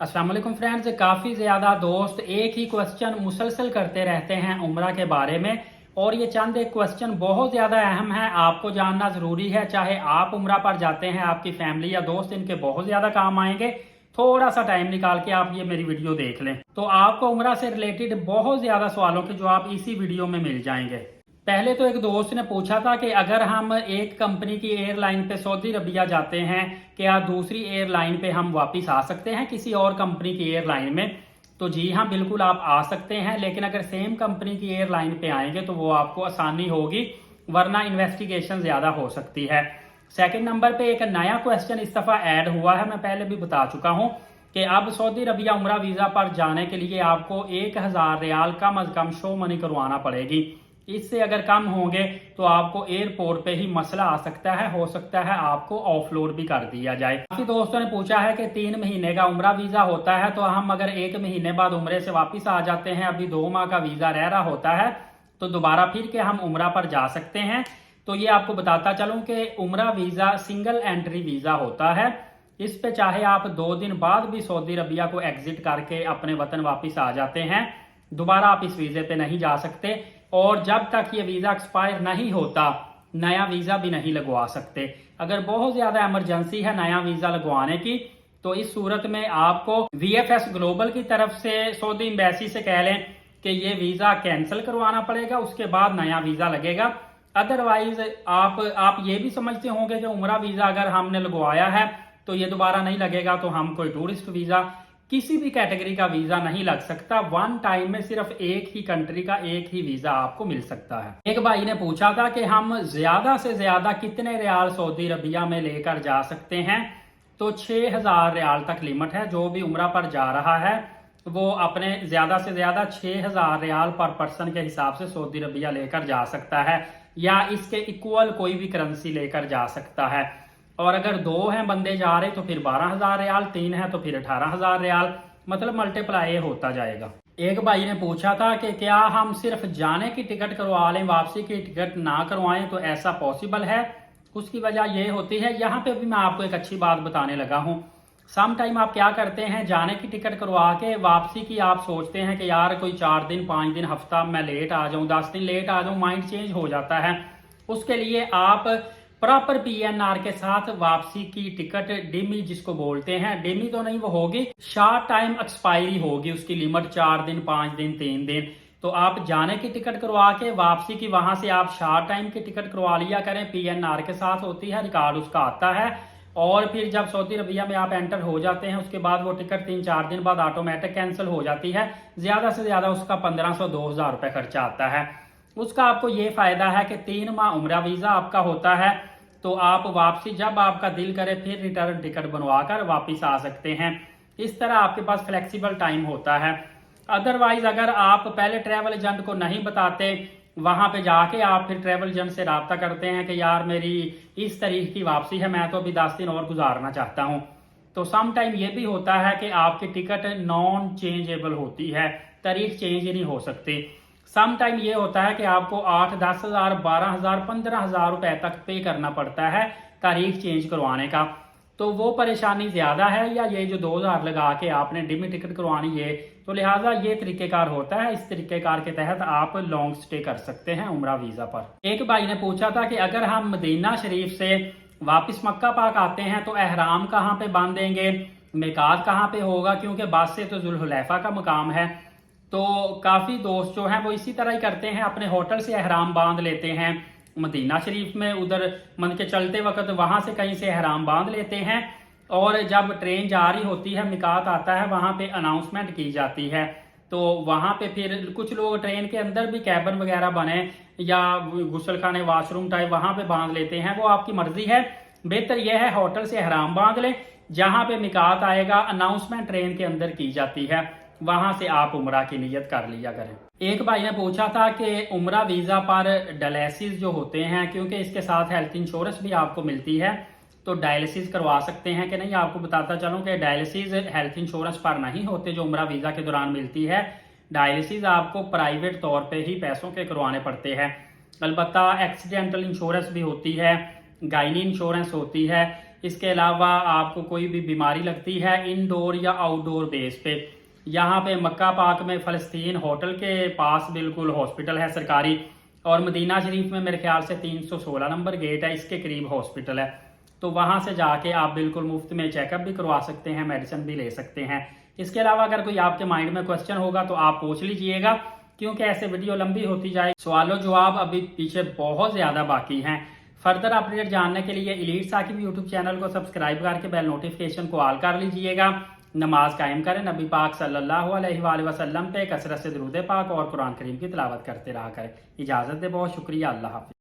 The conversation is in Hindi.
अस्सलाम वालेकुम फ्रेंड्स, काफ़ी ज़्यादा दोस्त एक ही क्वेश्चन मुसलसल करते रहते हैं उम्रा के बारे में। और ये चंद एक क्वेश्चन बहुत ज़्यादा अहम है, आपको जानना ज़रूरी है। चाहे आप उम्रा पर जाते हैं, आपकी फैमिली या दोस्त इनके बहुत ज़्यादा काम आएंगे। थोड़ा सा टाइम निकाल के आप ये मेरी वीडियो देख लें तो आपको उम्रा से रिलेटेड बहुत ज़्यादा सवालों के जवाब इसी वीडियो में मिल जाएंगे। पहले तो एक दोस्त ने पूछा था कि अगर हम एक कंपनी की एयरलाइन पे सऊदी अरबिया जाते हैं, क्या दूसरी एयरलाइन पे हम वापस आ सकते हैं किसी और कंपनी की एयरलाइन में? तो जी हाँ, बिल्कुल आप आ सकते हैं, लेकिन अगर सेम कंपनी की एयरलाइन पे आएंगे तो वो आपको आसानी होगी, वरना इन्वेस्टिगेशन ज्यादा हो सकती है। सेकंड नंबर पे एक नया क्वेश्चन इस दफा ऐड हुआ है, मैं पहले भी बता चुका हूँ कि अब सऊदी अरबिया उम्रा वीजा पर जाने के लिए आपको 1000 रियाल कम अज कम शो मनी करवाना पड़ेगी। इससे अगर कम होंगे तो आपको एयरपोर्ट पे ही मसला आ सकता है, हो सकता है आपको ऑफलोड भी कर दिया जाए। काफी दोस्तों ने पूछा है कि 3 महीने का उम्रा वीजा होता है, तो हम अगर 1 महीने बाद उम्रे से वापस आ जाते हैं, अभी 2 माह का वीजा रह रहा होता है, तो दोबारा फिर के हम उम्रा पर जा सकते हैं। तो ये आपको बताता चलूं कि उम्रा वीजा सिंगल एंट्री वीजा होता है। इस पे चाहे आप 2 दिन बाद भी सऊदी अरबिया को एग्जिट करके अपने वतन वापस आ जाते हैं, दोबारा आप इस वीजे पे नहीं जा सकते। और जब तक ये वीजा एक्सपायर नहीं होता, नया वीजा भी नहीं लगवा सकते। अगर बहुत ज्यादा इमरजेंसी है नया वीजा लगवाने की, तो इस सूरत में आपको VFS ग्लोबल की तरफ से सऊदी एम्बेसी से कह लें कि ये वीजा कैंसिल करवाना पड़ेगा, उसके बाद नया वीजा लगेगा। अदरवाइज आप ये भी समझते होंगे कि उम्रा वीजा अगर हमने लगवाया है तो ये दोबारा नहीं लगेगा, तो हम कोई टूरिस्ट वीजा, किसी भी कैटेगरी का वीजा नहीं लग सकता। वन टाइम में सिर्फ एक ही कंट्री का एक ही वीजा आपको मिल सकता है। एक भाई ने पूछा था कि हम ज्यादा से ज्यादा कितने रियाल सऊदी अरबिया में लेकर जा सकते हैं? तो 6000 रियाल तक लिमिट है। जो भी उम्रा पर जा रहा है वो अपने ज्यादा से ज्यादा 6000 रियाल पर पर्सन के हिसाब से सऊदी अरबिया लेकर जा सकता है, या इसके इक्वल कोई भी करेंसी लेकर जा सकता है। और अगर 2 हैं बंदे जा रहे तो फिर 12000 रियाल, 3 है तो फिर 18000 रियाल, मतलब मल्टीप्लाई होता जाएगा। एक भाई ने पूछा था कि क्या हम सिर्फ जाने की टिकट करवा लें, वापसी की टिकट ना करवाएं? तो ऐसा पॉसिबल है। उसकी वजह यह होती है, यहाँ पे भी मैं आपको एक अच्छी बात बताने लगा हूँ। सम टाइम आप क्या करते हैं, जाने की टिकट करवा के वापसी की आप सोचते हैं कि यार कोई 4 दिन 5 दिन हफ्ता मैं लेट आ जाऊं, 10 दिन लेट आ जाऊं, माइंड चेंज हो जाता है। उसके लिए आप प्रॉपर PNR के साथ वापसी की टिकट, डिमी जिसको बोलते हैं, डिमी तो नहीं वो होगी, शॉर्ट टाइम एक्सपायरी होगी, उसकी लिमिट 4 दिन 5 दिन 3 दिन। तो आप जाने की टिकट करवा के वापसी की वहां से आप शॉर्ट टाइम की टिकट करवा लिया करें, PNR के साथ होती है, रिकॉर्ड उसका आता है। और फिर जब सऊदी अरबिया में आप एंटर हो जाते हैं, उसके बाद वो टिकट 3-4 दिन बाद ऑटोमेटिक कैंसिल हो जाती है। ज्यादा से ज्यादा उसका 1500-2000 रुपए खर्चा आता है। उसका आपको ये फायदा है कि 3 माह उम्रा वीजा आपका होता है, तो आप वापसी जब आपका दिल करे फिर रिटर्न टिकट बनवाकर वापस आ सकते हैं। इस तरह आपके पास फ्लेक्सिबल टाइम होता है। अदरवाइज अगर आप पहले ट्रैवल एजेंट को नहीं बताते, वहां पे जाके आप फिर ट्रैवल एजेंट से रब्ता करते हैं कि यार मेरी इस तारीख की वापसी है, मैं तो अभी 10 दिन और गुजारना चाहता हूं, तो सम टाइम ये भी होता है कि आपकी टिकट नॉन चेंजेबल होती है, तारीख चेंज ही नहीं हो सकती। सम टाइम ये होता है कि आपको 8-10 हजार 12,000 15,000 रुपए तक पे करना पड़ता है तारीख चेंज करवाने का। तो वो परेशानी ज्यादा है, या ये जो 2000 लगा के आपने डिमी टिकट करवानी है, तो लिहाजा ये तरीकेकार होता है। इस तरीकेकार के तहत आप लॉन्ग स्टे कर सकते हैं उम्रा वीजा पर। एक भाई ने पूछा था कि अगर हम मदीना शरीफ से वापस मक्का पाक आते हैं तो एहराम कहाँ पे बांधेंगे, मिकात कहाँ पे होगा, क्योंकि बस से तो जुल्हुलैफा का मकाम है। तो काफी दोस्त जो हैं वो इसी तरह ही करते हैं, अपने होटल से एहराम बांध लेते हैं मदीना शरीफ में, उधर मन के चलते वक्त वहां से कहीं से एहराम बांध लेते हैं, और जब ट्रेन जा रही होती है, मिकात आता है, वहां पे अनाउंसमेंट की जाती है, तो वहां पे फिर कुछ लोग ट्रेन के अंदर भी कैबिन वगैरह बने या गुसल खाने वॉशरूम टाइप वहां पे बांध लेते हैं, वो आपकी मर्जी है। बेहतर यह है होटल से एहराम बांध ले, जहां पे मिकात आएगा अनाउंसमेंट ट्रेन के अंदर की जाती है, वहां से आप उम्रा की नियत कर लिया करें। एक भाई ने पूछा था कि उम्रा वीजा पर डायलिसिस जो होते हैं, क्योंकि इसके साथ हेल्थ इंश्योरेंस भी आपको मिलती है, तो डायलिसिस करवा सकते हैं कि नहीं। आपको बताता चलूं कि डायलिसिस हेल्थ इंश्योरेंस पर नहीं होते जो उम्रा वीजा के दौरान मिलती है। डायलिसिस आपको प्राइवेट तौर पे ही पैसों के करवाने पड़ते हैं। अलबत्ता एक्सीडेंटल इंश्योरेंस भी होती है, गायनी इंश्योरेंस होती है, इसके अलावा आपको कोई भी बीमारी लगती है इंडोर या आउटडोर बेस पे, यहाँ पे मक्का पाक में फ़लस्तीन होटल के पास बिल्कुल हॉस्पिटल है सरकारी, और मदीना शरीफ में मेरे ख्याल से 316 नंबर गेट है, इसके करीब हॉस्पिटल है। तो वहाँ से जाके आप बिल्कुल मुफ्त में चेकअप भी करवा सकते हैं, मेडिसिन भी ले सकते हैं। इसके अलावा अगर कोई आपके माइंड में क्वेश्चन होगा तो आप पूछ लीजिएगा, क्योंकि ऐसे वीडियो लंबी होती जाए, सवालों जवाब अभी पीछे बहुत ज़्यादा बाकी हैं। फर्दर अपडेट जानने के लिए एलीट साकिब यूट्यूब चैनल को सब्सक्राइब करके बेल नोटिफिकेशन को ऑल कर लीजिएगा। नमाज कायम करें, नबी पाक सल्लल्लाहु अलैहि वसल्लम पे कसरत से दुरूद पाक और कुरान करीम की तिलावत करते रहा करें। इजाज़त दे, बहुत शुक्रिया, अल्लाह हाफ़िज़।